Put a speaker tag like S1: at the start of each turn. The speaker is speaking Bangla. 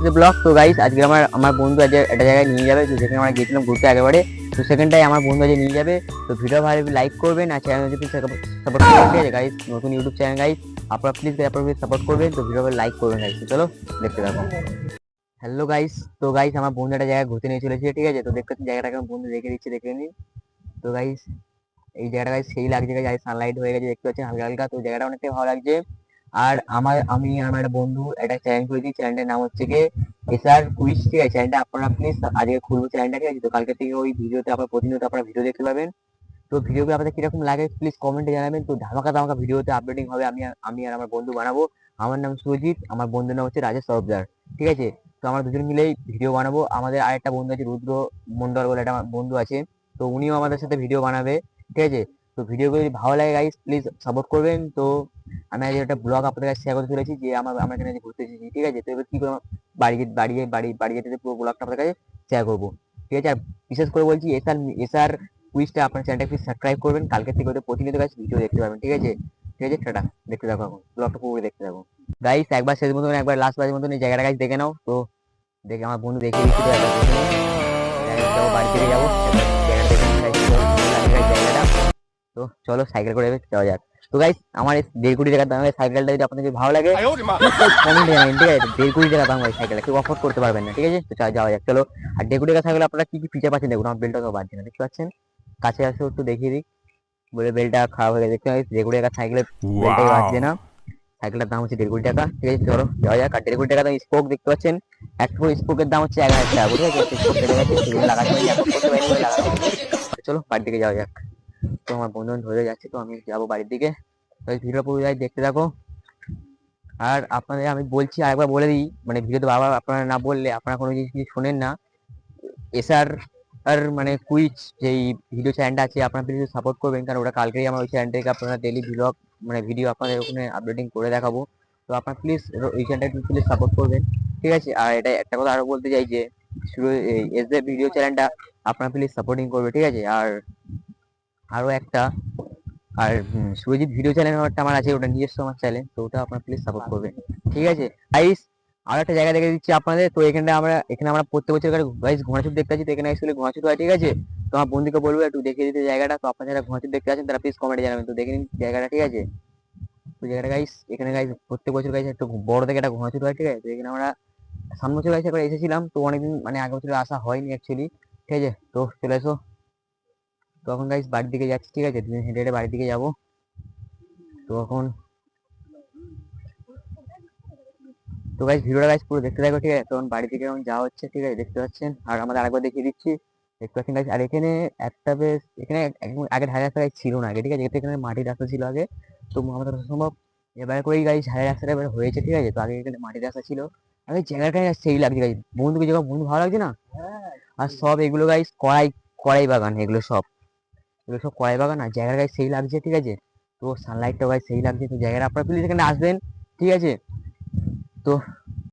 S1: The blog. তো গাইস আজকে আমার আমার বন্ধু আজ একটা জায়গায় নিয়ে যাবে, তো যেখানে আমরা গেছিলাম ঘুরতে একেবারে, তো সেখানটাই আমার বন্ধু আজ নিয়ে যাবে। তো ভিডিও ভালো লাইক করবেন আর চ্যানেল যদি সাপোর্ট করবেন, ঠিক আছে গাইস, নতুন ইউটিউব চ্যানেল গাইস, আপনারা প্লিজ সাপোর্ট করবেন। তো ভিডিও লাইক করবেন গাইস, চলো দেখতে থাকো। হ্যালো গাইস, তো গাইস আমার বন্ধু একটা জায়গায় ঘুরতে নিয়ে চলেছে, ঠিক আছে। তো দেখতে জায়গাটাকে আমার বন্ধু দেখে দিচ্ছে, দেখে নিন। তো গাইস এই জায়গাটা গাইস সেই লাগছে গাইস, সানলাইট হয়ে গেছে দেখতে পাচ্ছেন হালকা হালকা, তো জায়গাটা অনেকটাই ভালো লাগছে। আর আমি আমার একটা বন্ধু একটা চ্যানেল খুলেছি, চ্যানেলটার নাম হচ্ছে কি এসআর কুইজ, ঠিক আছে। চ্যানেলটা আপনারা প্লিজ আজকে খুলবো চ্যানেলটা, ঠিক আছে। তো কালকে থেকে ওই ভিডিওতে আপনারা প্রতিনিয়ত আপনারা ভিডিও দেখতে পাবেন। তো ভিডিওগুলো আপনাদের কিরকম লাগে প্লিজ কমেন্টে জানাবেন। তো ধামাকা ধামাকা ভিডিওতে আপলোডিং হবে, আমি আর আমার বন্ধু বানাবো। আমার নাম সুজিত, আমার বন্ধুর নাম হচ্ছে রাজেশ সরবদার, ঠিক আছে। তো আমরা দুজন মিলেই ভিডিও বানাবো। আমাদের আরেকটা বন্ধু আছে রুদ্র মন্ডল বলে একটা আমার বন্ধু আছে, তো উনিও আমাদের সাথে ভিডিও বানাবে, ঠিক আছে। তো ভিডিওগুলো যদি ভালো লাগে গাইস প্লিজ সাপোর্ট করবেন। তো আমি আজ একটা ব্লগ আপনাদের কাছে শেয়ার করতে চলেছি যে আমরা এখানে যে ঘুরতে এসেছি, ঠিক আছে। তো এবার কি করে বাড়ি যেতে পুরো ব্লগটা আপনাদের কাছে শেয়ার করবো, ঠিক আছে। আর বিশেষ করে বলছি এসআর এসআর কুইজটা আপনার চ্যানেলটা প্লিজ সাবস্ক্রাইব করবেন, কালকে থেকে ওদের প্রতিনিয়ত গাইস ভিডিও দেখতে পাবেন, ঠিক আছে। ঠিক আছে, টাটা, দেখতে থাকো এখন ব্লগটা পুরো দেখতে থাকো গাইস। একবার শেষ মতন একবার লাস্ট বাজের মতন এই জায়গাটা গাইস দেখে নাও। তো দেখে আমার বন্ধু দেখিয়ে দিচ্ছি, তো একবার দেখে নাও। যাবো বাড়ি থেকে যাবো, জায়গাটা দেখে নিন guys, জায়গাটা। তো চলো সাইকেল করে যাওয়া যাক। তো গাইস আমার এই 1.5 কোটি টাকার দামের সাইকেলটা যদি আপনাদের ভালো লাগে কমেন্টে জানাবেন, ঠিক আছে। 1.5 কোটি টাকা দাম হয় সাইকেলটা, কেউ অফোর্ড করতে পারবেন না, ঠিক আছে। তো যাওয়া যাক চলো। আর 1.5 কোটি টাকা সাইকেল আপনারা কি কি ফিচার পাচ্ছেন দেখুন, আমার বেলটা তো বাজছে না, দেখতে পাচ্ছেন। কাছে আসো একটু দেখিয়ে দিই, বলে বেলটা খারাপ হয়ে গেছে, দেখতে পাচ্ছি 1.5 কোটি টাকা সাইকেলের বেলটাই বাজছে না। সাইকেলটার দাম হচ্ছে 1.5 কোটি টাকা, ঠিক আছে। চলো যাওয়া যাক। আর 1.5 কোটি টাকা দাম স্পোক দেখতে পাচ্ছেন, একটা স্পোকের দাম হচ্ছে 11,000 টাকা, ঠিক আছে। স্পোক কেটে গেছে সেগুলো লাগাতে পারি, এখন করতে পারি বলে লাগানো হয়নি। চলো বাড়ির দিকে যাওয়া যাক। তো আমার বন্ধু ধরে যাচ্ছে, তো আমি যাবো বাড়ির দিকে। তো ভিডিও পুরো যাই দেখতে থাকো। আর আপনাদের আমি বলছি আরেকবার বলে দিই, মানে ভিডিওতে বারবার আপনারা না বললে আপনারা কোনো জিনিস কিছু শোনেন না। এসআর আর মানে কুইজ যেই ভিডিও চ্যানেলটা আছে আপনারা প্লিজ সাপোর্ট করবেন, কারণ ওটা কালকেই আমার ওই চ্যানেল থেকে আপনারা ডেলি ব্লগ মানে ভিডিও আপনাদের ওখানে আপলোডিং করে দেখাবো। তো আপনারা প্লিজ ওই চ্যানেলটা প্লিজ সাপোর্ট করবেন, ঠিক আছে। আর এটা একটা কথা আরো বলতে চাই যে শুরু এস দে ভিডিও চ্যানেলটা আপনারা প্লিজ সাপোর্টিং করবে, ঠিক আছে। আর আরো একটা আর সুরজিৎ ভিডিও চ্যানেল একটা আমার আছে, ওটা নিজস্ব আমার চ্যানেল, তো ওটা আপনারা প্লিজ সাপোর্ট করবেন, ঠিক আছে গাইস। আর একটা জায়গা দেখে দিচ্ছি আপনাদের, তো এখানে আমরা প্রত্যেক বছর গাইস ঘোড়াছুট দেখতে আছি, তো এখানে আসলে ঘোড়াছুট হয়, ঠিক আছে। তো আমার বন্ধুকে বলবো একটু দেখিয়ে দিতে জায়গাটা। তো আপনারা যারা ঘোড়াছুট দেখতে আছেন তারা প্লিজ কমেন্টে জানাবেন, তো দেখে নিন জায়গাটা, ঠিক আছে। তো জায়গাটা গাইস এখানে গাইস প্রত্যেক বছর গাইস একটু বড় থেকে একটা ঘোড়াছুট হয়, ঠিক আছে। তো এখানে আমরা সামনে বছর গাইস একবার এসেছিলাম, তো অনেকদিন মানে আগের বছর আসা হয়নি অ্যাকচুয়ালি, ঠিক আছে। তো চলে এসো। তো এখন গাইস বাড়ির দিকে যাচ্ছি, ঠিক আছে, দুদিন হেঁটে হেঁটে বাড়ির দিকে যাবো। তো এখন তো গাইস ভিডিওটা গাইস পুরো দেখতে থাকো, ঠিক আছে। তখন বাড়ি থেকে এখন যাওয়া হচ্ছে, ঠিক আছে, দেখতে পাচ্ছেন। আর আমাদের আরেকবার দেখিয়ে দিচ্ছি, দেখতে পাচ্ছেন গাইস। আর এখানে একটা বেশ এখানে আগে ঢালাই রাস্তা ছিল না আগে, ঠিক আছে। এখানে মাটির রাস্তা ছিল আগে, তো আমাদের সম্ভব এবারে করেই গাইস ঢালাই রাস্তাটা এবার হয়েছে, ঠিক আছে। তো আগে এখানে মাটির রাস্তা ছিল। আগে জায়গাটা সেই লাগছে গাইস, বন্ধুকে যখন বন্ধু ভালো লাগছে না। আর সব এগুলো গাইস কড়াই কড়াই বাগান, এগুলো সব কড়াই বাগান। আর জায়গা গাইস সেই লাগছে, ঠিক আছে। তো সানলাইটটা গাইস সেই লাগছে, তো জায়গাটা আপনারা প্লিজ এখানে আসবেন, ঠিক আছে। তো